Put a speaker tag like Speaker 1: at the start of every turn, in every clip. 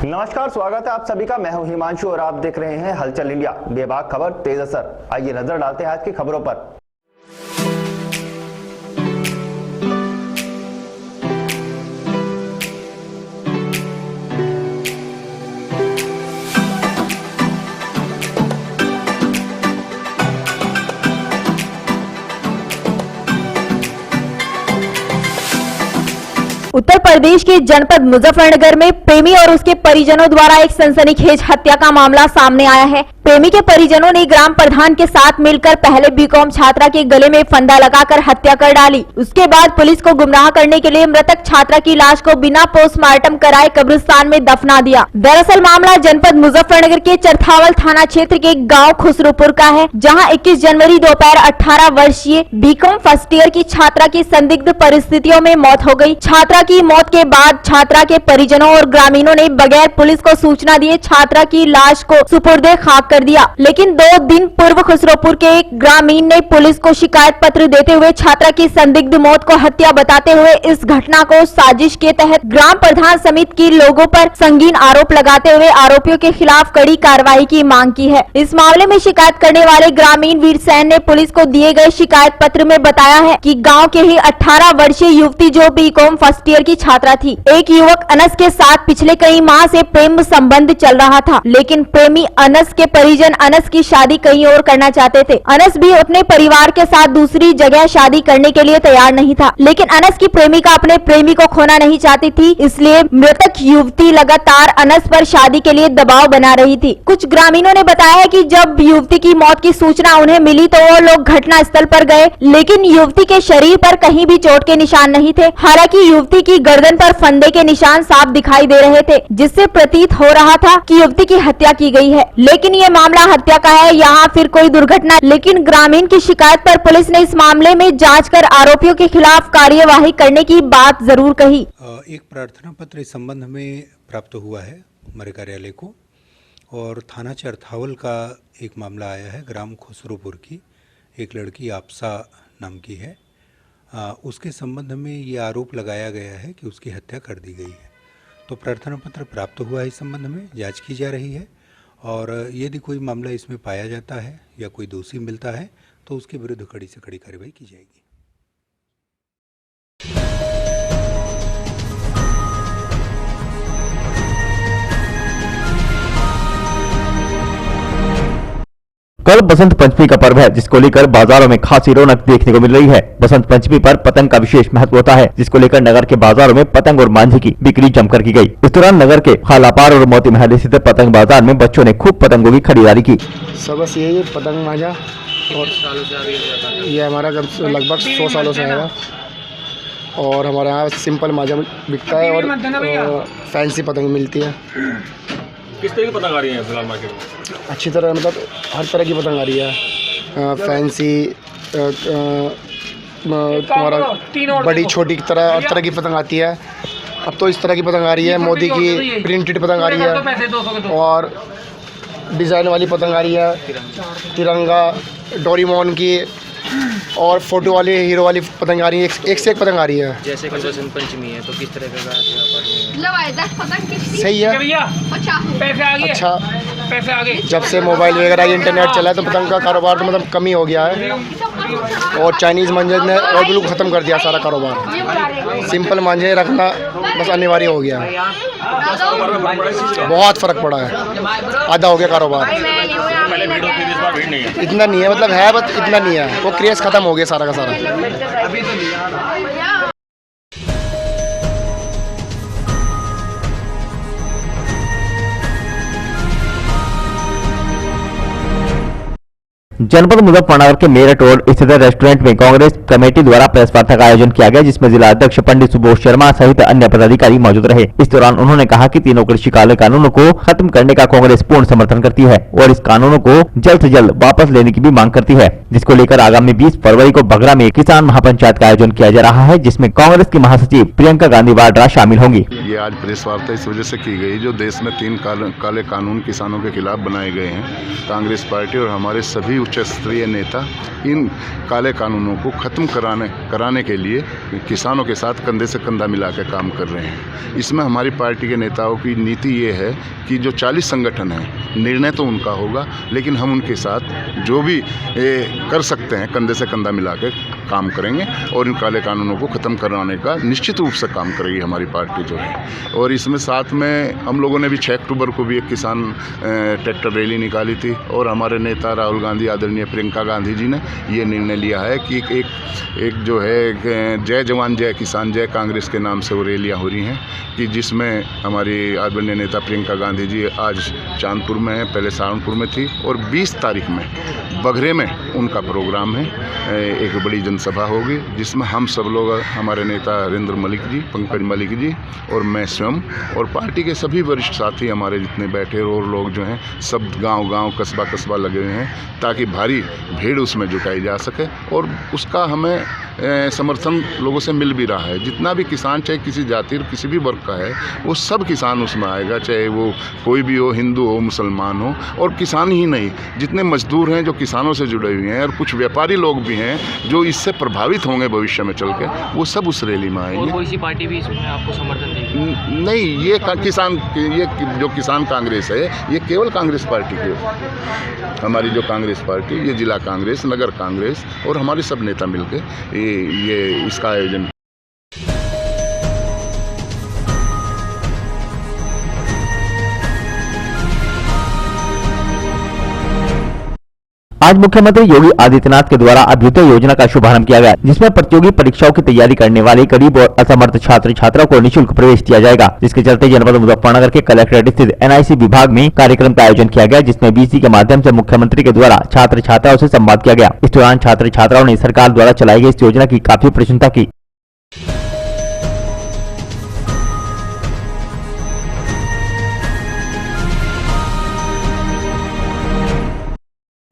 Speaker 1: नमस्कार, स्वागत है आप सभी का। मैं हूं हिमांशु और आप देख रहे हैं हलचल इंडिया। बेबाक खबर, तेज असर। आइए नजर डालते हैं आज की खबरों पर।
Speaker 2: उत्तर प्रदेश के जनपद मुजफ्फरनगर में प्रेमी और उसके परिजनों द्वारा एक सनसनीखेज हत्या का मामला सामने आया है। प्रेमी के परिजनों ने ग्राम प्रधान के साथ मिलकर पहले बीकॉम छात्रा के गले में फंदा लगाकर हत्या कर डाली। उसके बाद पुलिस को गुमराह करने के लिए मृतक छात्रा की लाश को बिना पोस्टमार्टम कराए कब्रिस्तान में दफना दिया। दरअसल मामला जनपद मुजफ्फरनगर के चरथावल थाना क्षेत्र के गाँव खुसरूपुर का है, जहाँ 21 जनवरी दोपहर 18 वर्षीय बीकॉम फर्स्ट ईयर की छात्रा की संदिग्ध परिस्थितियों में मौत हो गयी। छात्रा की मौत के बाद छात्रा के परिजनों और ग्रामीणों ने बगैर पुलिस को सूचना दिए छात्रा की लाश को सुपुर्दे खाक कर दिया। लेकिन 2 दिन पूर्व खुसरोपुर के एक ग्रामीण ने पुलिस को शिकायत पत्र देते हुए छात्रा की संदिग्ध मौत को हत्या बताते हुए इस घटना को साजिश के तहत ग्राम प्रधान समिति के लोगों पर संगीन आरोप लगाते हुए आरोपियों के खिलाफ कड़ी कार्रवाई की मांग की है। इस मामले में शिकायत करने वाले ग्रामीण वीर सैन ने पुलिस को दिए गए शिकायत पत्र में बताया है कि गाँव के ही 18 वर्षीय युवती जो बीकॉम फर्स्ट ईयर की छात्रा थी, एक युवक अनस के साथ पिछले कई माह से प्रेम संबंध चल रहा था, लेकिन प्रेमी अनस के परिजन अनस की शादी कहीं और करना चाहते थे। अनस भी अपने परिवार के साथ दूसरी जगह शादी करने के लिए तैयार नहीं था, लेकिन अनस की प्रेमिका अपने प्रेमी को खोना नहीं चाहती थी, इसलिए मृतक युवती लगातार अनस पर शादी के लिए दबाव बना रही थी। कुछ ग्रामीणों ने बताया है कि जब युवती की मौत की सूचना उन्हें मिली तो वो लोग घटना स्थल पर गए, लेकिन युवती के शरीर पर कहीं भी चोट के निशान नहीं थे। हालांकि युवती की गर्दन पर फंदे के निशान साफ दिखाई दे रहे थे, जिससे प्रतीत हो रहा था कि युवती की हत्या की गई है। लेकिन ये मामला हत्या का है, यहाँ फिर कोई दुर्घटना। लेकिन ग्रामीण की शिकायत पर पुलिस ने इस मामले में जांच कर आरोपियों के खिलाफ कार्यवाही करने की बात जरूर कही।
Speaker 3: एक प्रार्थना पत्र इस संबंध में प्राप्त हुआ है हमारे कार्यालय को, और थाना चरथावल का एक मामला आया है। ग्राम खुसरूपुर की एक लड़की आपसा नाम की है, उसके संबंध में ये आरोप लगाया गया है कि उसकी हत्या कर दी गई है। तो प्रार्थना पत्र प्राप्त हुआ है, इस संबंध में जांच की जा रही है, और यदि कोई मामला इसमें पाया जाता है या कोई दोषी मिलता है तो उसके विरुद्ध कड़ी से कड़ी कार्रवाई की जाएगी।
Speaker 4: कल बसंत पंचमी का पर्व है, जिसको लेकर बाजारों में खासी रौनक देखने को मिल रही है। बसंत पंचमी पर पतंग का विशेष महत्व होता है, जिसको लेकर नगर के बाजारों में पतंग और मांझी की बिक्री जमकर की गई। इस दौरान नगर के खालापार और मोती महल स्थित पतंग बाजार में बच्चों ने खूब पतंगों की खरीदारी की।
Speaker 5: सबसे यही पतंग मांझा, और ये हमारा लगभग 100 सालों से है, और हमारे यहाँ सिंपल मांझा बिकता है और फैंसी पतंग मिलती है।
Speaker 6: किस तरह की पतंग आ रही है फिलहाल मार्केट में?
Speaker 5: अच्छी तरह, मतलब हर तरह की पतंग आ रही है। फैंसी, तुम्हारा बड़ी छोटी हर तरह की पतंग आती है। अब तो इस तरह की पतंग आ रही है, मोदी की प्रिंटेड पतंग आ रही है, और डिज़ाइन वाली पतंग आ रही है, तिरंगा, डोरेमोन की, और फोटो वाली हीरो वाली पतंग आ रही है। एक से एक पतंग आ रही है।
Speaker 7: जैसे कल बसंत पंचमी है तो किस तरह का
Speaker 5: सही है, अच्छा।
Speaker 6: पैसे आगे
Speaker 5: जब से मोबाइल वगैरह इंटरनेट चला है तो पतंग का कारोबार तो मतलब कम ही हो गया है, और चाइनीज़ मांझे ने और बिल्कुल ख़त्म कर दिया सारा कारोबार। सिंपल मांझे रखना बस अनिवार्य हो गया है। बहुत फ़र्क पड़ा है, आधा हो गया कारोबार। इतना नहीं है, मतलब है बट इतना नहीं है, वो क्रेज़ ख़त्म हो गया सारा का सारा।
Speaker 4: जनपद मुजफ्फरनगर के मेरठ रोड स्थित रेस्टोरेंट में कांग्रेस कमेटी द्वारा प्रेस वार्ता का आयोजन किया गया, जिसमें जिला अध्यक्ष पंडित सुबोध शर्मा सहित अन्य पदाधिकारी मौजूद रहे। इस दौरान उन्होंने कहा कि तीनों कृषि काले कानूनों को खत्म करने का कांग्रेस पूर्ण समर्थन करती है और इस कानूनों को जल्द से जल्द वापस लेने की भी मांग करती है, जिसको लेकर आगामी 20 फरवरी को बगरा में किसान महापंचायत का आयोजन किया जा रहा है, जिसमें कांग्रेस की महासचिव प्रियंका गांधी वाड्रा शामिल होंगी।
Speaker 8: ये आज प्रेस वार्ता इस वजह से की गई, जो देश में 3 काले कानून किसानों के खिलाफ बनाए गए हैं, कांग्रेस पार्टी और हमारे सभी उच्च स्तरीय नेता इन काले कानूनों को ख़त्म कराने के लिए किसानों के साथ कंधे से कंधा मिला के काम कर रहे हैं। इसमें हमारी पार्टी के नेताओं की नीति ये है कि जो 40 संगठन हैं, निर्णय तो उनका होगा, लेकिन हम उनके साथ जो भी कर सकते हैं कंधे से कंधा मिला के काम करेंगे और इन काले कानूनों को ख़त्म कराने का निश्चित रूप से काम करेगी हमारी पार्टी जो है। और इसमें साथ में हम लोगों ने भी 6 अक्टूबर को भी एक किसान ट्रैक्टर रैली निकाली थी और हमारे नेता राहुल गांधी, आदरणीय प्रियंका गांधी जी ने ये निर्णय लिया है कि एक जो है जय जवान जय किसान जय कांग्रेस के नाम से वो रैलियाँ हो रही हैं, कि जिसमें हमारी आदरणीय नेता प्रियंका गांधी जी आज चांदपुर में है, पहले सहारनपुर में थी, और 20 तारीख में बघरे में उनका प्रोग्राम है। एक बड़ी जनसभा होगी जिसमें हम सब लोग, हमारे नेता हरेंद्र मलिक जी, पंकज मलिक जी और मैं स्वयं और पार्टी के सभी वरिष्ठ साथी हमारे जितने बैठे और लोग जो हैं सब गांव-गांव, कस्बा लगे हुए हैं, ताकि भारी भीड़ उसमें जुटाई जा सके। और उसका हमें समर्थन लोगों से मिल भी रहा है। जितना भी किसान, चाहे किसी जाति और किसी भी वर्ग का है, वो सब किसान उसमें आएगा, चाहे वो कोई भी हो, हिंदू हो, मुसलमान हो। और किसान ही नहीं, जितने मजदूर हैं जो किसानों से जुड़े हुए हैं, और कुछ व्यापारी लोग भी हैं जो इससे प्रभावित होंगे भविष्य में चल के, वो सब उस रैली में आएंगे।
Speaker 7: और कोई सी पार्टी भी इसमें आपको समर्थन देगी?
Speaker 8: नहीं, ये जो किसान कांग्रेस है, ये केवल कांग्रेस पार्टी की, हमारी जो कांग्रेस पार्टी, ये जिला कांग्रेस, नगर कांग्रेस और हमारे सब नेता मिलकर ये इसका आयोजन।
Speaker 4: आज मुख्यमंत्री योगी आदित्यनाथ के द्वारा अभ्युदय योजना का शुभारंभ किया गया, जिसमें प्रतियोगी परीक्षाओं की तैयारी करने वाले गरीब और असमर्थ छात्र छात्राओं को निःशुल्क प्रवेश दिया जाएगा, जिसके चलते जनपद मुजफ्फरनगर के कलेक्ट्रेट स्थित NIC विभाग में कार्यक्रम का आयोजन किया गया, जिसमें BC के माध्यम से मुख्यमंत्री के द्वारा छात्र छात्राओं से संवाद किया गया। इस दौरान छात्र छात्राओं ने सरकार द्वारा चलाई गई इस योजना की काफी प्रशंसा की।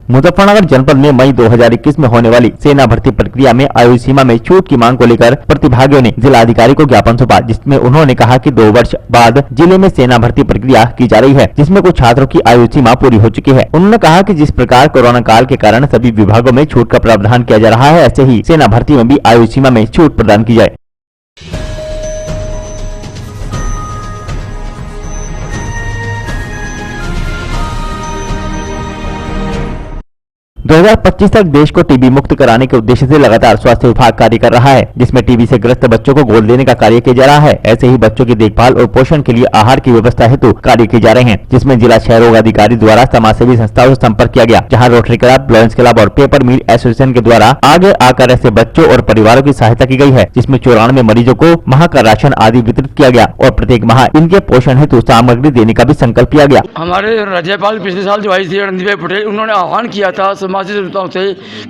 Speaker 4: मुजफ्फरनगर जनपद में मई 2021 में होने वाली सेना भर्ती प्रक्रिया में आयु सीमा में छूट की मांग को लेकर प्रतिभागियों ने जिलाधिकारी को ज्ञापन सौंपा, जिसमें उन्होंने कहा कि 2 वर्ष बाद जिले में सेना भर्ती प्रक्रिया की जा रही है, जिसमें कुछ छात्रों की आयु सीमा पूरी हो चुकी है। उन्होंने कहा कि जिस प्रकार कोरोना काल के कारण सभी विभागों में छूट का प्रावधान किया जा रहा है, ऐसे ही सेना भर्ती में भी आयु सीमा में छूट प्रदान की जाए। 2025 तक देश को टीबी मुक्त कराने के उद्देश्य से लगातार स्वास्थ्य विभाग कार्य कर रहा है, जिसमें टीबी से ग्रस्त बच्चों को गोद लेने का कार्य किया जा रहा है। ऐसे ही बच्चों की देखभाल और पोषण के लिए आहार की व्यवस्था हेतु कार्य किए जा रहे हैं, जिसमें जिला क्षय रोग अधिकारी द्वारा समाजसेवी संस्थाओं से संपर्क किया गया, जहाँ रोटरी क्लब, लॉयंस क्लब और पेपर मिल एसोसिएशन के द्वारा आगे आकर ऐसे बच्चों और परिवारों की सहायता की गई है, जिसमें 94 मरीजों को माह का राशन आदि वितरित किया गया और प्रत्येक माह इनके पोषण हेतु सामग्री देने का भी संकल्प किया गया।
Speaker 9: हमारे राज्यपाल पिछले साल जो आई थी रणदीप पटेल, उन्होंने आह्वान किया था समाज संस्थाओं से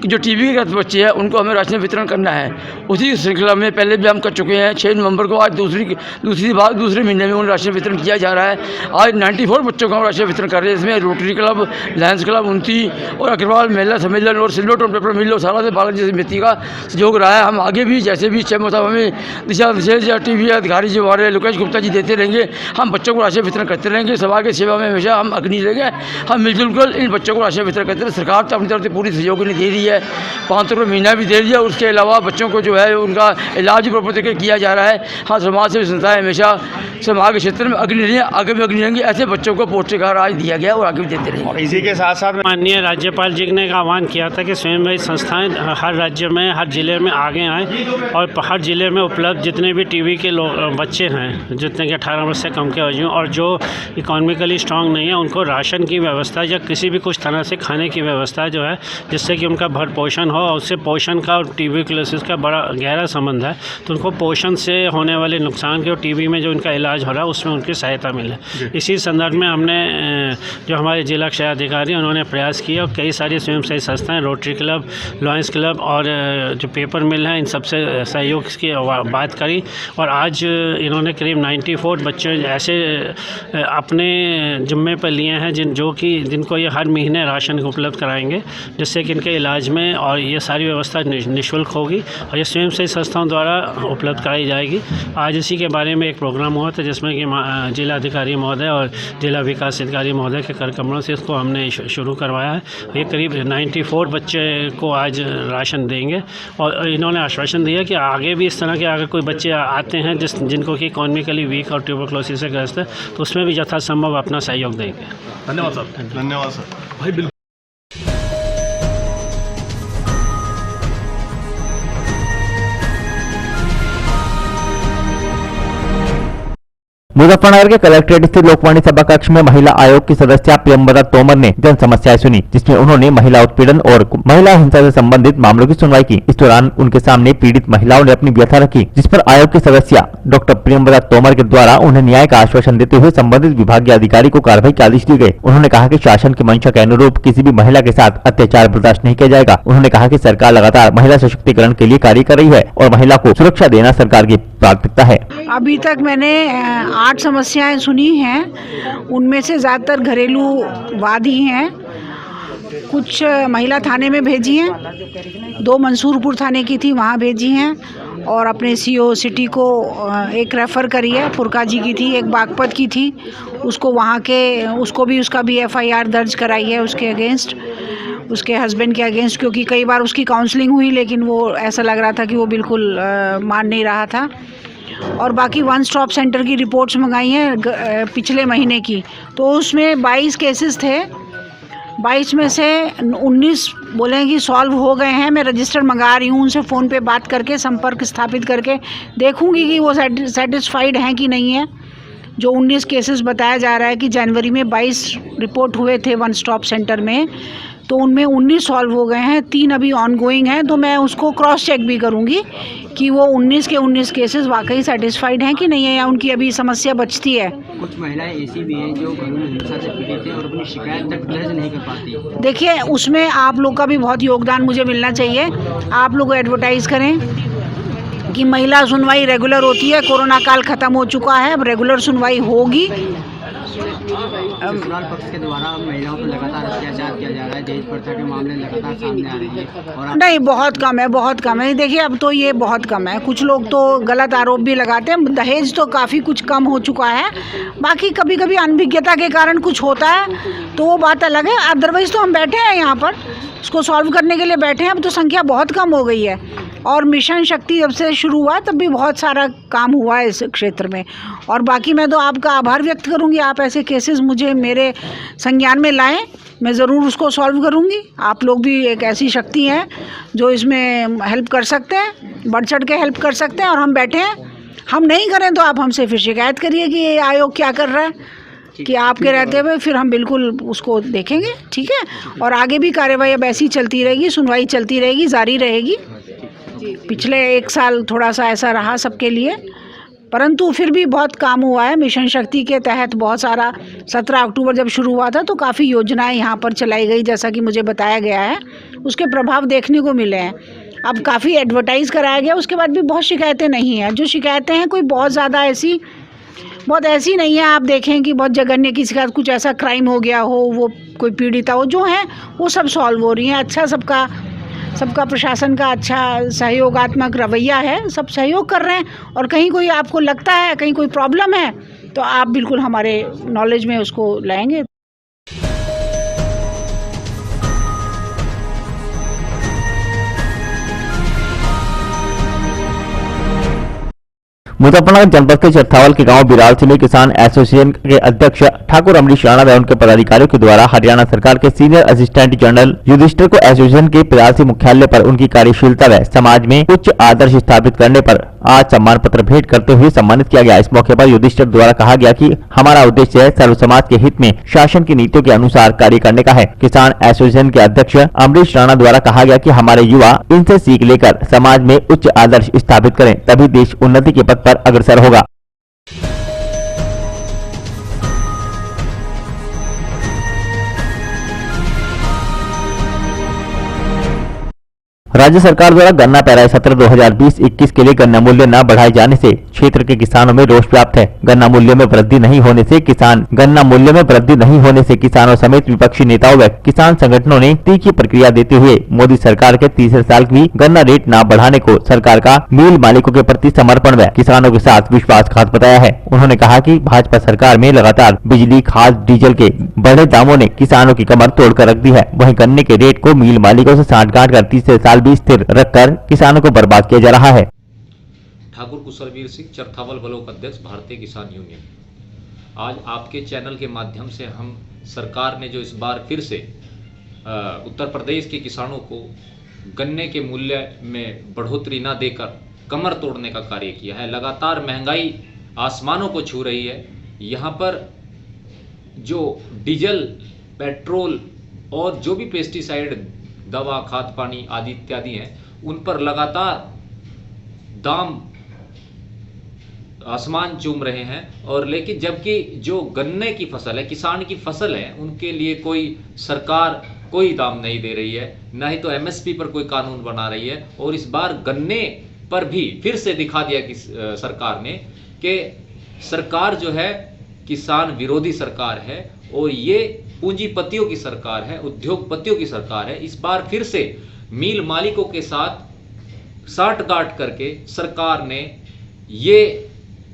Speaker 9: कि जो टीबी के ग्रस्त बच्चे हैं उनको हमें राशन वितरण करना है। उसी श्रृंखला में पहले भी हम कर चुके हैं। 6 नवंबर को आज दूसरे महीने में उन्हें राशन वितरण किया जा रहा है। आज 94 बच्चों का राशन वितरण कर रहे हैं। इसमें रोटरी क्लब, लायंस क्लब, उनती और अग्रवाल महिला सम्मेलन और सिल्वर टोन पेपर मिल और सारा से बालाजी समिति का सहयोग रहा है। हम आगे भी जैसे भी इच्छा मुताबिक हमें दिशा निर्देश या टीबी अधिकारी जो हमारे लोकेश गुप्ता जी देते रहेंगे, हम बच्चों को राशन वितरण करते रहेंगे। सभा की सेवा में हमेशा हम अग्नि रहेंगे। हम मिलजुल इन बच्चों को राशन वितरण करते हैं। सरकार तो अपनी तरफ से पूरी सहयोग नहीं दे रही है, 500 रुपये महीना भी दे रही है। उसके अलावा बच्चों को जो है उनका इलाज भी प्रॉपर तरीके किया जा रहा है। हाँ, समाज सेवी संस्थाएं हमेशा समाज के क्षेत्र में अग्नि रही है, आगे भी अग्नि रहेंगे। ऐसे बच्चों को पौष्टिक आहार आज दिया गया और आगे भी देते रहेंगे।
Speaker 10: इसी के साथ साथ माननीय राज्यपाल जी ने आह्वान किया था कि स्वयंसेवी संस्थाएं हर राज्य में, हर जिले में आगे आएँ और हर जिले में उपलब्ध जितने भी टीबी के बच्चे हैं, जितने के 18 वर्ष से कम के आयु और जो इकोनॉमिकली स्ट्रांग नहीं है, उनको राशन की व्यवस्था या किसी भी कुछ तरह से खाने की व्यवस्था जो है, जिससे कि उनका भर पोषण हो। और उससे पोषण का और ट्यूबरक्लोसिस का बड़ा गहरा संबंध है, तो उनको पोषण से होने वाले नुकसान के और टीबी में जो उनका इलाज हो रहा है उसमें उनकी सहायता मिले। इसी संदर्भ में हमने जो हमारे जिला क्षय अधिकारी उन्होंने प्रयास किया और कई सारी स्वयंसेवी संस्थाएं, रोटरी क्लब, लॉयंस क्लब और जो पेपर मिल है, इन सबसे सहयोग की बात करी। और आज इन्होंने करीब 94 बच्चे ऐसे अपने जिम्मे पर लिए हैं जिनको ये हर महीने राशन उपलब्ध कराएंगे। जिससे कि इनके इलाज में और ये सारी व्यवस्था निःशुल्क होगी और ये स्वयंसेवी संस्थाओं द्वारा उपलब्ध कराई जाएगी। आज इसी के बारे में एक प्रोग्राम हुआ था जिसमें कि जिला अधिकारी महोदय और जिला विकास अधिकारी महोदय के कर कमलों से इसको हमने शुरू करवाया है। ये करीब 94 बच्चे को आज राशन देंगे और इन्होंने आश्वासन दिया कि आगे भी इस तरह के अगर कोई बच्चे आते हैं जिनको कि इकोनॉमिकली वीक और ट्यूबरक्लोसिस से ग्रस्त है तो उसमें भी यथासंभव अपना सहयोग देंगे।
Speaker 6: धन्यवाद सर। धन्यवाद सर। भाई बिल्कुल।
Speaker 4: मुजफ्फरनगर के कलेक्ट्रेट स्थित लोकवाणी सभा कक्ष में महिला आयोग की सदस्य प्रियंवदा तोमर ने जन समस्याएं सुनी, जिसमें उन्होंने महिला उत्पीड़न और महिला हिंसा से संबंधित मामलों की सुनवाई की। इस दौरान उनके सामने पीड़ित महिलाओं ने अपनी व्यथा रखी, जिस पर आयोग की सदस्य डॉक्टर प्रियंवदा तोमर के द्वारा उन्हें न्याय का आश्वासन देते हुए संबंधित विभागीय अधिकारी को कार्रवाई के आदेश दिए गए। उन्होंने कहा कि शासन की मंशा के अनुरूप किसी भी महिला के साथ अत्याचार बर्दाश्त नहीं किया जाएगा। उन्होंने कहा कि सरकार लगातार महिला सशक्तिकरण के लिए कार्य कर रही है और महिला को सुरक्षा देना सरकार की प्राथमिकता है।
Speaker 11: अभी तक मैंने 8 समस्याएं सुनी हैं, उनमें से ज़्यादातर घरेलू वाद ही हैं। कुछ महिला थाने में भेजी हैं, 2 मंसूरपुर थाने की थी वहाँ भेजी हैं और अपने सीओ सिटी को एक रेफ़र करी है, फुरकाजी की थी, एक बागपत की थी, उसको भी उसका भी FIR दर्ज कराई है उसके अगेंस्ट, उसके हस्बैंड के अगेंस्ट, क्योंकि कई बार उसकी काउंसलिंग हुई लेकिन वो ऐसा लग रहा था कि वो बिल्कुल मान नहीं रहा था। और बाकी 1 स्टॉप सेंटर की रिपोर्ट्स मंगाई हैं पिछले महीने की, तो उसमें 22 केसेस थे, 22 में से 19 बोले कि सॉल्व हो गए हैं। मैं रजिस्टर मंगा रही हूँ, उनसे फ़ोन पे बात करके संपर्क स्थापित करके देखूँगी कि वो सेटिस्फाइड हैं कि नहीं है। जो 19 केसेस बताया जा रहा है कि जनवरी में 22 रिपोर्ट हुए थे 1 स्टॉप सेंटर में, तो उनमें 19 सॉल्व हो गए हैं, 3 अभी ऑनगोइंग हैं। तो मैं उसको क्रॉस चेक भी करूंगी कि वो 19 के 19 केसेस वाकई सेटिस्फाइड हैं कि नहीं है, या उनकी अभी समस्या बचती है।
Speaker 7: कुछ महिलाएं ऐसी भी हैं जो घरेलू हिंसा से पीड़ित हैं और अपनी शिकायत तक दर्ज नहीं कर पाती।
Speaker 11: देखिए, उसमें आप लोग का भी बहुत योगदान मुझे मिलना चाहिए। आप लोग एडवर्टाइज़ करें कि महिला सुनवाई रेगुलर होती है, कोरोना काल ख़त्म हो चुका है, अब रेगुलर सुनवाई होगी।
Speaker 7: ससुराल पक्ष के द्वारा महिलाओं पर लगातार अत्याचार किया जा रहा है, दहेज प्रथा के मामले लगातार सामने आ रहे हैं और
Speaker 11: नहीं, बहुत कम है, बहुत कम है। देखिए, अब तो ये बहुत कम है। कुछ लोग तो गलत आरोप भी लगाते हैं। दहेज तो काफ़ी कुछ कम हो चुका है, बाकी कभी कभी अनभिज्ञता के कारण कुछ होता है तो वो बात अलग है। अदरवाइज़ तो हम बैठे हैं यहाँ पर, इसको सॉल्व करने के लिए बैठे हैं। अब तो संख्या बहुत कम हो गई है और मिशन शक्ति जब से शुरू हुआ तब भी बहुत सारा काम हुआ है इस क्षेत्र में। और बाकी मैं तो आपका आभार व्यक्त करूंगी, आप ऐसे केसेस मुझे मेरे संज्ञान में लाएं, मैं ज़रूर उसको सॉल्व करूंगी। आप लोग भी एक ऐसी शक्ति हैं जो इसमें हेल्प कर सकते हैं, बढ़ चढ़ के हेल्प कर सकते हैं, और हम बैठे हैं। हम नहीं करें तो आप हमसे फिर शिकायत करिए कि ये आयोग क्या कर रहा है, कि आपके रहते हुए फिर हम बिल्कुल उसको देखेंगे, ठीक है। और आगे भी कार्रवाई अब ऐसी चलती रहेगी, सुनवाई चलती रहेगी, जारी रहेगी। पिछले 1 साल थोड़ा सा ऐसा रहा सबके लिए, परंतु फिर भी बहुत काम हुआ है। मिशन शक्ति के तहत बहुत सारा 17 अक्टूबर जब शुरू हुआ था तो काफ़ी योजनाएं यहाँ पर चलाई गई, जैसा कि मुझे बताया गया है। उसके प्रभाव देखने को मिले हैं। अब काफ़ी एडवर्टाइज़ कराया गया, उसके बाद भी बहुत शिकायतें नहीं हैं। जो शिकायतें हैं कोई बहुत ज़्यादा ऐसी नहीं है। आप देखें कि बहुत जघन्य किसी के साथ कुछ ऐसा क्राइम हो गया हो, वो कोई पीड़िता हो, जो है वो सब सॉल्व हो रही हैं। अच्छा, सबका प्रशासन का अच्छा सहयोगात्मक रवैया है, सब सहयोग कर रहे हैं। और कहीं कोई आपको लगता है कहीं कोई प्रॉब्लम है तो आप बिल्कुल हमारे नॉलेज में उसको लाएंगे।
Speaker 4: मुजफ्फरनगर जनपद के चरथावल के गांव बिरालसी में किसान एसोसिएशन के अध्यक्ष ठाकुर अमरीश राणा व उनके पदाधिकारियों के द्वारा हरियाणा सरकार के सीनियर असिस्टेंट जनरल युधिष्ठिर को एसोसिएशन के बिरालसी मुख्यालय पर उनकी कार्यशीलता व समाज में उच्च आदर्श स्थापित करने पर आज सम्मान पत्र भेंट करते हुए सम्मानित किया गया। इस मौके पर युधिष्ठिर द्वारा कहा गया कि हमारा उद्देश्य है सर्व समाज के हित में शासन की नीतियों के अनुसार कार्य करने का है। किसान एसोसिएशन के अध्यक्ष अमरीश राणा द्वारा कहा गया कि हमारे युवा इनसे सीख लेकर समाज में उच्च आदर्श स्थापित करें, तभी देश उन्नति के पथ पर अग्रसर होगा। राज्य सरकार द्वारा गन्ना पेराई सत्र 2020-21 के लिए गन्ना मूल्य न बढ़ाए जाने से क्षेत्र के किसानों में रोष व्याप्त है। गन्ना मूल्य में वृद्धि नहीं होने से किसानों समेत विपक्षी नेताओं व किसान संगठनों ने तीखी प्रतिक्रिया देते हुए मोदी सरकार के तीसरे साल भी गन्ना रेट न बढ़ाने को सरकार का मिल मालिकों के प्रति समर्पण व किसानों के साथ विश्वासघात बताया है। उन्होंने कहा कि भाजपा सरकार में लगातार बिजली, खाद, डीजल के बढ़े दामों ने किसानों की कमर तोड़कर रख दी है। वहीं गन्ने के रेट को मिल मालिकों से सांठगांठ कर तीसरे साल भी स्थिर रखकर किसानों को बर्बाद किया जा रहा है।
Speaker 12: ठाकुर कुशलवीर सिंह, चरथावल ब्लॉक अध्यक्ष, भारतीय किसान यूनियन। आज आपके चैनल के माध्यम से हम सरकार ने जो इस बार फिर से उत्तर प्रदेश के किसानों को गन्ने के मूल्य में बढ़ोतरी न देकर कमर तोड़ने का कार्य किया है। लगातार महंगाई आसमानों को छू रही है। यहाँ पर जो डीजल, पेट्रोल और जो भी पेस्टिसाइड, दवा, खाद पानी आदि इत्यादि हैं, उन पर लगातार दाम आसमान चूम रहे हैं। और लेकिन जबकि जो गन्ने की फसल है, किसान की फसल है, उनके लिए कोई सरकार कोई दाम नहीं दे रही है, ना ही तो एमएसपी पर कोई कानून बना रही है। और इस बार गन्ने पर भी फिर से दिखा दिया कि सरकार ने कि सरकार जो है किसान विरोधी सरकार है और ये पूंजीपतियों की सरकार है, उद्योगपतियों की सरकार है। इस बार फिर से मिल मालिकों के साथ साठगांठ करके सरकार ने ये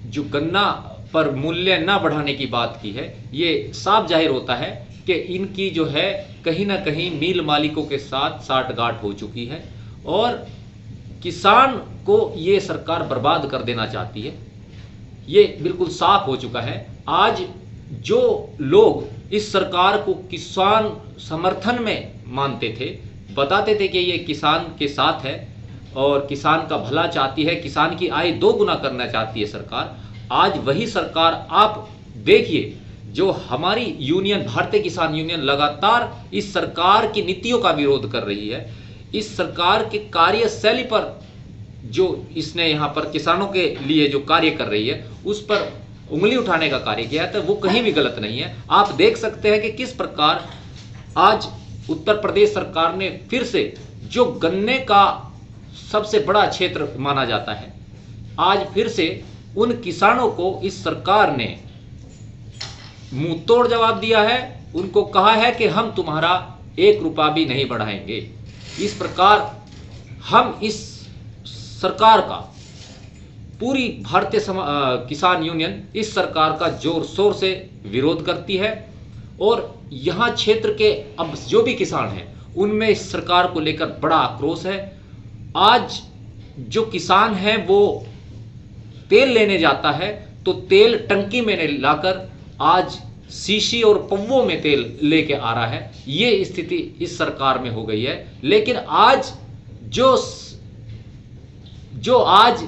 Speaker 12: जो गन्ना पर मूल्य न बढ़ाने की बात की है, ये साफ जाहिर होता है कि इनकी जो है कहीं ना कहीं मिल मालिकों के साथ साठगांठ हो चुकी है और किसान को ये सरकार बर्बाद कर देना चाहती है। ये बिल्कुल साफ हो चुका है। आज जो लोग इस सरकार को किसान समर्थन में मानते थे, बताते थे कि ये किसान के साथ है और किसान का भला चाहती है, किसान की आय 2 गुना करना चाहती है सरकार, आज वही सरकार आप देखिए जो हमारी यूनियन भारतीय किसान यूनियन लगातार इस सरकार की नीतियों का विरोध कर रही है। इस सरकार के कार्यशैली पर जो इसने यहाँ पर किसानों के लिए जो कार्य कर रही है उस पर उंगली उठाने का कार्य किया है, तो वो कहीं भी गलत नहीं है। आप देख सकते हैं कि किस प्रकार आज उत्तर प्रदेश सरकार ने फिर से जो गन्ने का सबसे बड़ा क्षेत्र माना जाता है, आज फिर से उन किसानों को इस सरकार ने मुंह तोड़ जवाब दिया है। उनको कहा है कि हम तुम्हारा 1 रुपया भी नहीं बढ़ाएंगे। इस प्रकार हम इस सरकार का, पूरी भारतीय किसान यूनियन इस सरकार का जोर शोर से विरोध करती है और यहाँ क्षेत्र के अब जो भी किसान हैं उनमें इस सरकार को लेकर बड़ा आक्रोश है। आज जो किसान है वो तेल लेने जाता है तो तेल टंकी में नहीं लाकर आज शीशी और पव्वों में तेल लेके आ रहा है। ये स्थिति इस सरकार में हो गई है। लेकिन आज जो आज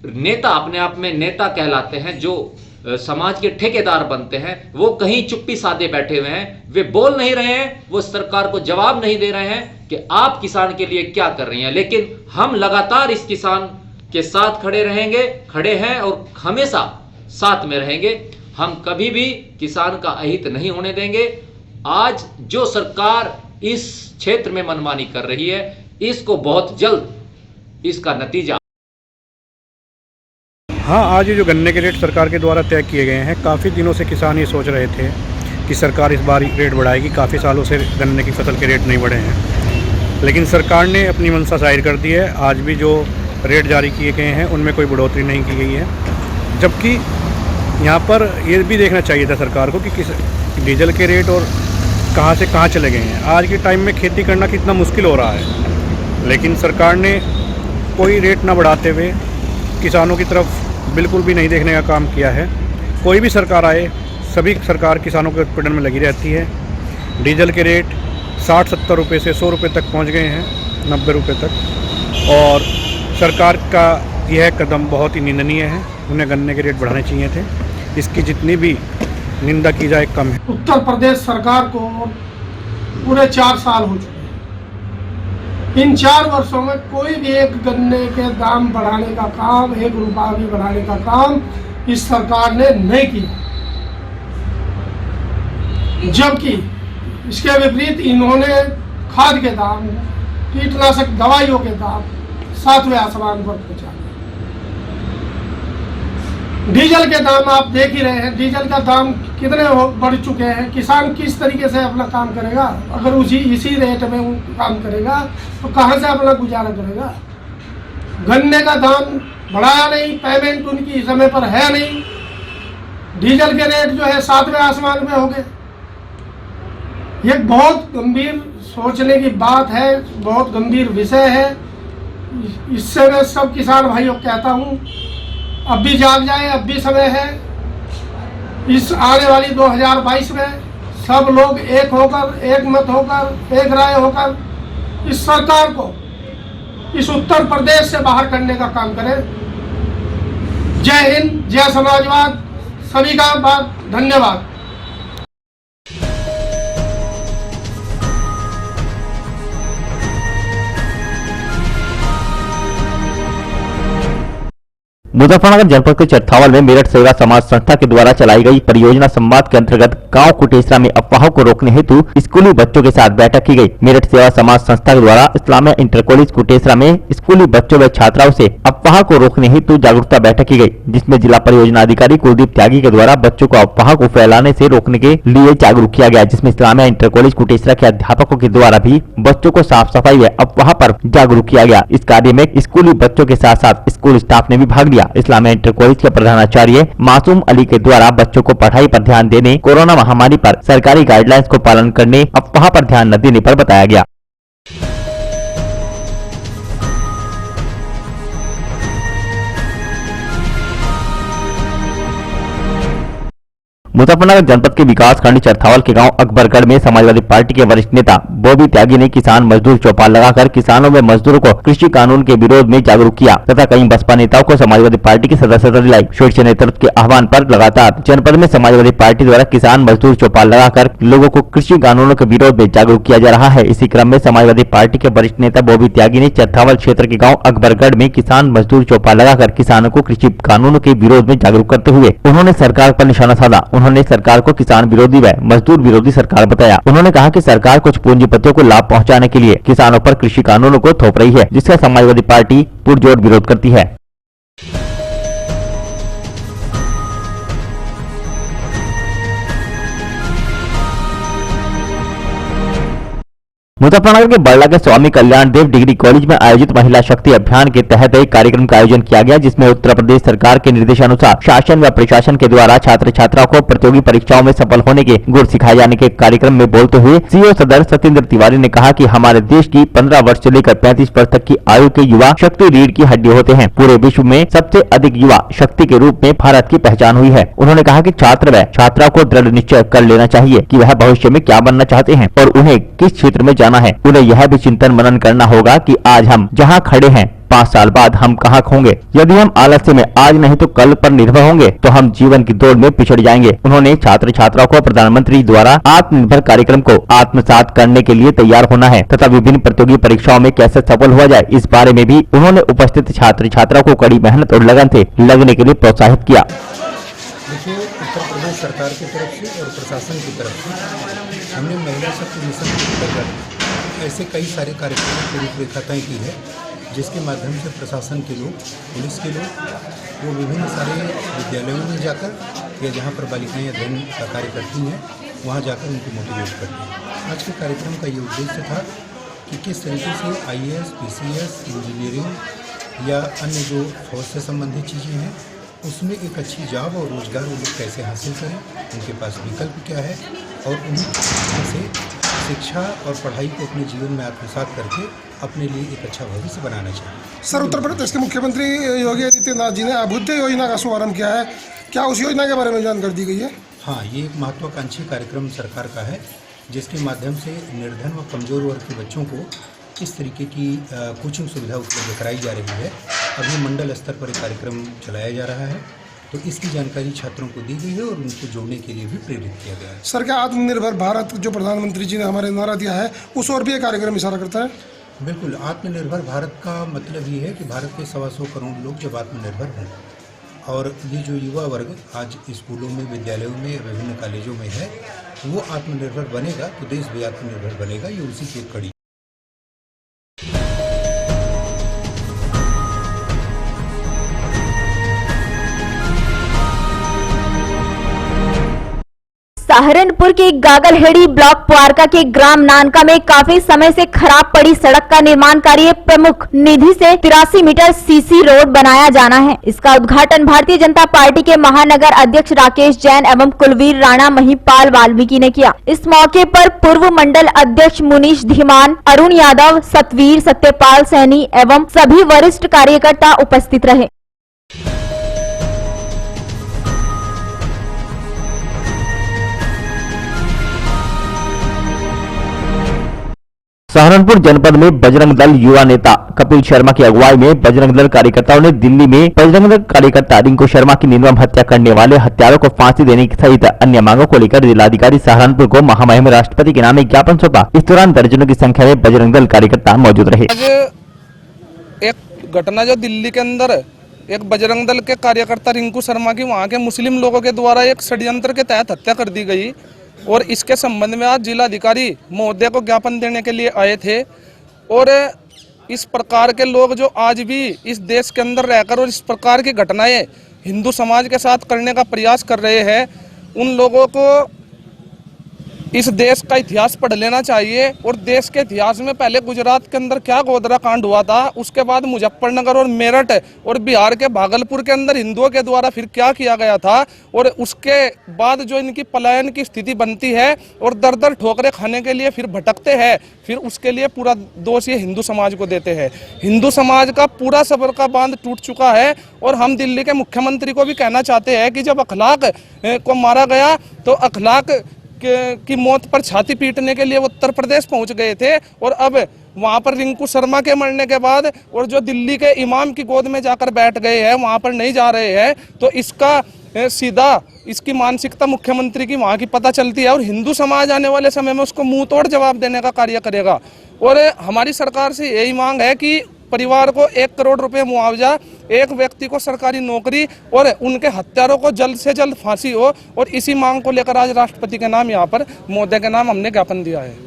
Speaker 12: नेता अपने आप में नेता कहलाते हैं, जो समाज के ठेकेदार बनते हैं, वो कहीं चुप्पी साधे बैठे हुए हैं। वे बोल नहीं रहे हैं, वो सरकार को जवाब नहीं दे रहे हैं कि आप किसान के लिए क्या कर रही हैं। लेकिन हम लगातार इस किसान के साथ खड़े हैं और हमेशा साथ में रहेंगे। हम कभी भी किसान का अहित नहीं होने देंगे। आज जो सरकार इस क्षेत्र में मनमानी कर रही है, इसको बहुत जल्द इसका नतीजा।
Speaker 13: हाँ, आज ये जो गन्ने के रेट सरकार के द्वारा तय किए गए हैं, काफ़ी दिनों से किसान ये सोच रहे थे कि सरकार इस बार रेट बढ़ाएगी। काफ़ी सालों से गन्ने की फसल के रेट नहीं बढ़े हैं, लेकिन सरकार ने अपनी मंशा जाहिर कर दी है। आज भी जो रेट जारी किए गए हैं उनमें कोई बढ़ोतरी नहीं की गई है। जबकि यहाँ पर ये भी देखना चाहिए था सरकार को कि किस डीजल के रेट और कहाँ से कहाँ चले गए हैं। आज के टाइम में खेती करना कितना मुश्किल हो रहा है, लेकिन सरकार ने कोई रेट ना बढ़ाते हुए किसानों की तरफ बिल्कुल भी नहीं देखने का काम किया है। कोई भी सरकार आए, सभी सरकार किसानों के उत्पीड़न में लगी रहती है। डीजल के रेट 60-70 रुपये से 100 रुपये तक पहुँच गए हैं, 90 रुपये तक। और सरकार का यह कदम बहुत ही निंदनीय है। उन्हें गन्ने के रेट बढ़ाने चाहिए थे। इसकी जितनी भी निंदा की जाए कम है।
Speaker 14: उत्तर प्रदेश सरकार को पूरे 4 साल हो चुके हैं। इन 4 वर्षों में कोई भी एक गन्ने के दाम बढ़ाने का काम, 1 रुपया भी बढ़ाने का काम इस सरकार ने नहीं किया। जबकि इसके विपरीत इन्होंने खाद के दाम कीटनाशक दवाइयों के दाम 7वें आसमान पर पहुंचा दिए। डीजल के दाम आप देख ही रहे हैं, डीजल का दाम कितने बढ़ चुके हैं। किसान किस तरीके से अपना काम करेगा? अगर इसी रेट में वो काम करेगा तो कहाँ से अपना गुजारा करेगा? गन्ने का दाम बढ़ाया नहीं, पेमेंट उनकी समय पर है नहीं, डीजल के रेट जो है 7वें आसमान में हो गए। ये बहुत गंभीर सोचने की बात है, बहुत गंभीर विषय है। इससे मैं सब किसान भाइयों को कहता हूँ, अब भी जाग जाए, अब भी समय है। इस आने वाली 2022 में सब लोग एक होकर, एक मत होकर, एक राय होकर इस सरकार को इस उत्तर प्रदेश से बाहर करने का काम करें। जय हिंद, जय समाजवाद, सभी का बात धन्यवाद।
Speaker 4: मुजफ्फरनगर जनपद के चरथावल में मेरठ सेवा समाज संस्था के द्वारा चलाई गई परियोजना संवाद के अंतर्गत गांव कुटेसरा में अफवाहों को रोकने हेतु स्कूली बच्चों के साथ बैठक की गई। मेरठ सेवा समाज संस्था के द्वारा इस्लामिया इंटर कॉलेज कुटेसरा में स्कूली बच्चों व छात्राओं से अफवाह को रोकने हेतु जागरूकता बैठक की गई, जिसमें जिला परियोजना अधिकारी कुलदीप त्यागी के द्वारा बच्चों को अफवाह को फैलाने से रोकने के लिए जागरूक किया गया, जिसमें इस्लामिया इंटर कॉलेज कुटेसरा के अध्यापकों के द्वारा भी बच्चों को साफ सफाई व अफवाह पर जागरूक किया गया। इस कार्य में स्कूली बच्चों के साथ साथ स्कूल स्टाफ ने भी भाग लिया। इस्लामिया इंटर कॉलेज के प्रधानाचार्य मासूम अली के द्वारा बच्चों को पढ़ाई पर ध्यान देने, कोरोना महामारी पर सरकारी गाइडलाइंस को पालन करने, अफवाह पर ध्यान न देने पर बताया गया। मुजफ्फरनगर जनपद के विकास खंड चरथावल के गांव अकबरगढ़ में समाजवादी पार्टी के वरिष्ठ नेता बॉबी त्यागी ने किसान मजदूर चौपाल लगाकर किसानों व मजदूरों को कृषि कानून के विरोध में जागरूक किया तथा कई बसपा नेताओं को समाजवादी पार्टी की सदस्यता दिलाई। शीर्ष नेतृत्व के आह्वान पर लगातार जनपद में समाजवादी पार्टी द्वारा किसान मजदूर चौपाल लगाकर लोगों को कृषि कानूनों के विरोध में जागरूक किया जा रहा है। इसी क्रम में समाजवादी पार्टी के वरिष्ठ नेता बॉबी त्यागी ने चरथावल क्षेत्र के गाँव अकबरगढ़ में किसान मजदूर चौपाल लगाकर किसानों को कृषि कानूनों के विरोध में जागरूक करते हुए उन्होंने सरकार पर निशाना साधा। उन्होंने सरकार को किसान विरोधी व मजदूर विरोधी सरकार बताया। उन्होंने कहा कि सरकार कुछ पूंजीपतियों को लाभ पहुंचाने के लिए किसानों पर कृषि कानूनों को थोप रही है, जिसका समाजवादी पार्टी पुरजोर विरोध करती है। मुजफ्फरनगर के बरला के स्वामी कल्याण देव डिग्री कॉलेज में आयोजित महिला शक्ति अभियान के तहत एक कार्यक्रम का आयोजन किया गया, जिसमें उत्तर प्रदेश सरकार के निर्देशानुसार शासन व प्रशासन के द्वारा छात्र छात्राओं को प्रतियोगी परीक्षाओं में सफल होने के गुर सिखाए जाने के कार्यक्रम में बोलते हुए सीओ सदर सत्येंद्र तिवारी ने कहा कि हमारे देश की 15 वर्ष से लेकर 35 वर्ष तक की आयु के युवा शक्ति रीढ़ की हड्डी होते हैं। पूरे विश्व में सबसे अधिक युवा शक्ति के रूप में भारत की पहचान हुई है। उन्होंने कहा कि छात्र व छात्राओं को दृढ़ निश्चय कर लेना चाहिए कि वह भविष्य में क्या बनना चाहते हैं और उन्हें किस क्षेत्र में जाना है। उन्हें यह भी चिंतन मनन करना होगा कि आज हम जहां खड़े हैं 5 साल बाद हम कहां होंगे। यदि हम आलस्य में आज नहीं तो कल पर निर्भर होंगे तो हम जीवन की दौड़ में पिछड़ जाएंगे। उन्होंने छात्र छात्राओं को प्रधानमंत्री द्वारा आत्मनिर्भर कार्यक्रम को आत्मसात करने के लिए तैयार होना है तथा विभिन्न प्रतियोगी परीक्षाओं में कैसे सफल हुआ जाए, इस बारे में भी उन्होंने उपस्थित छात्र छात्राओं को कड़ी मेहनत और लगन से लगने के लिए प्रोत्साहित किया।
Speaker 3: देखिए, उत्तर प्रदेश सरकार की तरफ से और प्रशासन की तरफ से हमने महिला शक्ति मिशन के अंतर्गत ऐसे कई सारे कार्यक्रमों की रूपरेखा तय की है, जिसके माध्यम से प्रशासन के लोग, पुलिस के लोग, वो विभिन्न सारे विद्यालयों में जाकर या जहाँ पर बालिकाएं अध्ययन का कार्य करती हैं वहाँ जाकर उनको मोटिवेट करते हैं। आज के कार्यक्रम का ये उद्देश्य था कि किस तरीके से IAS, PCS, इंजीनियरिंग या अन्य जो फौज से संबंधित चीज़ें हैं उसमें एक अच्छी जॉब और रोज़गार वो लोग कैसे हासिल करें, उनके पास विकल्प क्या है और उन्हें कैसे शिक्षा और पढ़ाई को अपने जीवन में आत्मसात करके अपने लिए एक अच्छा भविष्य बनाना चाहिए।
Speaker 14: सर, उत्तर प्रदेश के मुख्यमंत्री योगी आदित्यनाथ जी ने अभ्युदय योजना का शुभारंभ किया है, क्या उस योजना के बारे में जानकारी दी गई है?
Speaker 3: हाँ, ये एक महत्वाकांक्षी कार्यक्रम सरकार का है, जिसके माध्यम से निर्धन व कमज़ोर वर्ग के बच्चों को इस तरीके की कोचिंग सुविधा उपलब्ध कराई जा रही है। अभी मंडल स्तर पर एक कार्यक्रम चलाया जा रहा है, तो इसकी जानकारी छात्रों को दी गई है और उनको जोड़ने के लिए भी प्रेरित किया गया है।
Speaker 14: सर, क्या आत्मनिर्भर भारत जो प्रधानमंत्री जी ने हमारे नारा दिया है उस ओर भी ये कार्यक्रम इशारा करता है?
Speaker 3: बिल्कुल, आत्मनिर्भर भारत का मतलब ये है कि भारत के 125 करोड़ लोग जब आत्मनिर्भर हों, और ये जो युवा वर्ग आज स्कूलों में, विद्यालयों में, विभिन्न कॉलेजों में है, वो आत्मनिर्भर बनेगा तो देश भी आत्मनिर्भर बनेगा। ये उसी की एक कड़ी।
Speaker 2: सहारनपुर के गागलहेड़ी ब्लॉक पुआरका के ग्राम नानका में काफी समय से खराब पड़ी सड़क का निर्माण कार्य प्रमुख निधि से 83 मीटर सीसी रोड बनाया जाना है। इसका उद्घाटन भारतीय जनता पार्टी के महानगर अध्यक्ष राकेश जैन एवं कुलवीर राणा महिपाल वाल्मीकि ने किया। इस मौके पर पूर्व मंडल अध्यक्ष मुनीश धीमान, अरुण यादव, सतवीर, सत्यपाल सैनी एवं सभी वरिष्ठ कार्यकर्ता उपस्थित रहे।
Speaker 4: सहारनपुर जनपद में बजरंग दल युवा नेता कपिल शर्मा की अगुवाई में बजरंग दल कार्यकर्ताओं ने दिल्ली में बजरंग दल कार्यकर्ता रिंकू शर्मा की निर्मम हत्या करने वाले हत्यारों को फांसी देने सहित अन्य मांगों को लेकर जिलाधिकारी सहारनपुर को महामहिम राष्ट्रपति के नाम एक ज्ञापन सौंपा। इस दौरान दर्जनों की संख्या में बजरंग दल कार्यकर्ता मौजूद रहे।
Speaker 15: एक घटना जो दिल्ली के अंदर एक बजरंग दल के कार्यकर्ता रिंकू शर्मा की वहाँ के मुस्लिम लोगों के द्वारा एक षड्यंत्र के तहत हत्या कर दी गई और इसके संबंध में आज जिलाधिकारी महोदय को ज्ञापन देने के लिए आए थे। और इस प्रकार के लोग जो आज भी इस देश के अंदर रहकर और इस प्रकार की घटनाएं हिंदू समाज के साथ करने का प्रयास कर रहे हैं, उन लोगों को इस देश का इतिहास पढ़ लेना चाहिए। और देश के इतिहास में पहले गुजरात के अंदर क्या गोधरा कांड हुआ था, उसके बाद मुजफ्फरनगर और मेरठ और बिहार के भागलपुर के अंदर हिंदुओं के द्वारा फिर क्या किया गया था, और उसके बाद जो इनकी पलायन की स्थिति बनती है और दर दर ठोकरें खाने के लिए फिर भटकते हैं, फिर उसके लिए पूरा दोष ये हिंदू समाज को देते हैं। हिंदू समाज का पूरा सबर का बांध टूट चुका है। और हम दिल्ली के मुख्यमंत्री को भी कहना चाहते हैं कि जब अखलाक को मारा गया तो अखलाक की मौत पर छाती पीटने के लिए वो उत्तर प्रदेश पहुंच गए थे, और अब वहां पर रिंकू शर्मा के मरने के बाद और जो दिल्ली के इमाम की गोद में जाकर बैठ गए हैं वहां पर नहीं जा रहे हैं, तो इसका सीधा इसकी मानसिकता मुख्यमंत्री की वहां की पता चलती है। और हिंदू समाज आने वाले समय में उसको मुंह तोड़ जवाब देने का कार्य करेगा। और हमारी सरकार से यही मांग है कि परिवार को 1 करोड़ रुपए मुआवजा, एक व्यक्ति को सरकारी नौकरी और उनके हत्यारों को जल्द से जल्द फांसी हो। और इसी मांग को लेकर आज राष्ट्रपति के नाम यहाँ पर महोदय के नाम हमने ज्ञापन दिया है।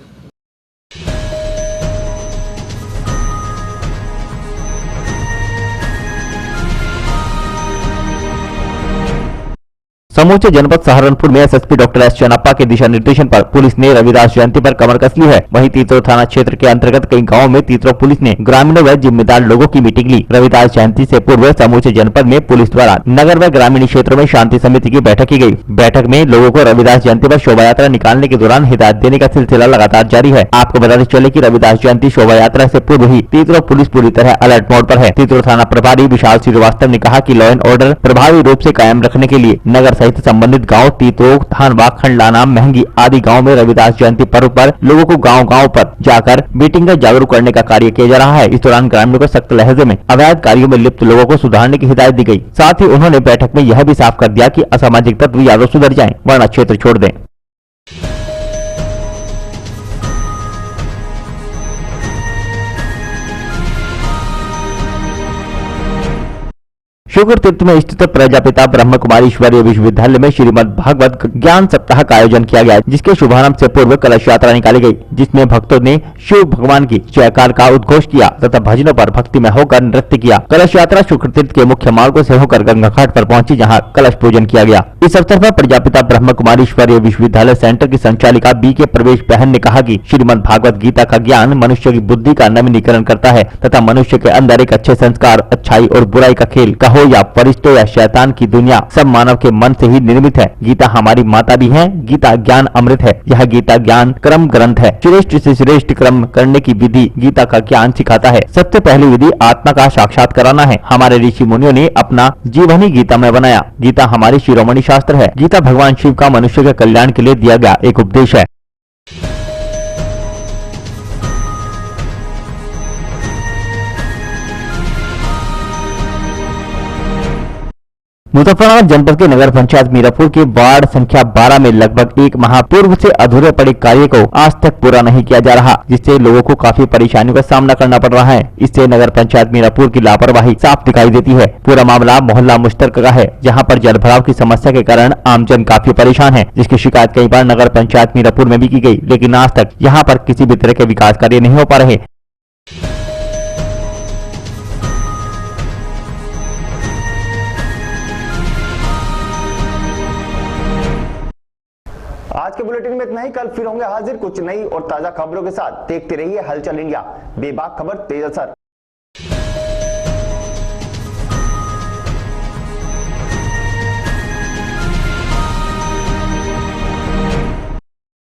Speaker 4: समूचे जनपद सहारनपुर में एसएसपी डॉक्टर एस चन्नप्पा के दिशा निर्देशन पर पुलिस ने रविदास जयंती पर कमर कस ली है। वहीं तीतरो थाना क्षेत्र के अंतर्गत कई गांवों में तीतरो पुलिस ने ग्रामीणों व जिम्मेदार लोगों की मीटिंग ली। रविदास जयंती से पूर्व समूचे जनपद में पुलिस द्वारा नगर व ग्रामीण क्षेत्रों में शांति समिति की बैठक की गई। बैठक में लोगों को रविदास जयंती पर शोभा यात्रा निकालने के दौरान हिदायत देने का सिलसिला लगातार जारी है। आपको बताते चले कि रविदास जयंती शोभा यात्रा से पूर्व ही तीतरो पुलिस पूरी तरह अलर्ट मोड पर है। तीतरो थाना प्रभारी विशाल श्रीवास्तव ने कहा कि लॉ एंड ऑर्डर प्रभावी रूप से कायम रखने के लिए नगर सहित संबंधित गाँव तीतरो, थानवा, खंडलाना, महंगी आदि गाँव में रविदास जयंती पर्व पर लोगों को गाँव पर जाकर मीटिंग कर जागरूक करने का कार्य किया जा रहा है। इस दौरान ग्रामीणों को सख्त लहजे में अवैध कार्यों में लिप्त लोगों को सुधारने की हिदायत दी गई। साथ ही उन्होंने बैठक में यह भी साफ कर दिया कि असामाजिक तत्व या तो सुधर जाएं वरना क्षेत्र छोड़ दें। शुक्र तीर्थ में स्थित प्रजापिता ब्रह्म कुमारी ईश्वरीय विश्वविद्यालय में श्रीमद् भागवत ज्ञान सप्ताह का आयोजन किया गया, जिसके शुभारंभ से पूर्व कलश यात्रा निकाली गई, जिसमें भक्तों ने शिव भगवान की जयकार का उद्घोष किया तथा भजनों पर भक्ति में होकर नृत्य किया। कलश यात्रा शुक्र तीर्थ के मुख्य मार्गों से होकर गंगा घाट पर पहुंची, जहां कलश पूजन किया गया। इस अवसर पर प्रजापिता ब्रह्म कुमारी ईश्वरीय विश्वविद्यालय सेंटर की संचालिका बी.के. प्रवेश बहन ने कहा कि श्रीमद् भागवत गीता का ज्ञान मनुष्य की बुद्धि का नवीनीकरण करता है तथा मनुष्य के अंदर एक अच्छे संस्कार, अच्छाई और बुराई का खेल कहो या फरिश्तों या शैतान की दुनिया सब मानव के मन से ही निर्मित है। गीता हमारी माता भी है। गीता ज्ञान अमृत है। यह गीता ज्ञान क्रम ग्रंथ है। श्रेष्ठ से श्रेष्ठ क्रम करने की विधि गीता का ज्ञान सिखाता है। सबसे पहली विधि आत्मा का साक्षात कराना है। हमारे ऋषि मुनियों ने अपना जीवन ही गीता में बनाया। गीता हमारी शिरोमणि शास्त्र है। गीता भगवान शिव का मनुष्य के कल्याण के लिए दिया गया एक उपदेश है। मुजफ्फरनगर जनपद के नगर पंचायत मीरापुर के वार्ड संख्या 12 में लगभग 1 माह पूर्व से अधूरे पड़े कार्य को आज तक पूरा नहीं किया जा रहा, जिससे लोगों को काफी परेशानियों का सामना करना पड़ रहा है। इससे नगर पंचायत मीरापुर की लापरवाही साफ दिखाई देती है। पूरा मामला मोहल्ला मुश्तरक का है, जहां पर जलभराव की समस्या के कारण आमजन काफी परेशान है, जिसकी शिकायत कई बार नगर पंचायत मीरापुर में भी की गई, लेकिन आज तक यहाँ पर किसी भी तरह के विकास कार्य नहीं हो पा रहे।
Speaker 1: के बुलेटिन में इतना ही। कल फिर होंगे हाजिर कुछ नई और ताजा खबरों के साथ। देखते रहिए हलचल इंडिया, बेबाक खबर तेज असर।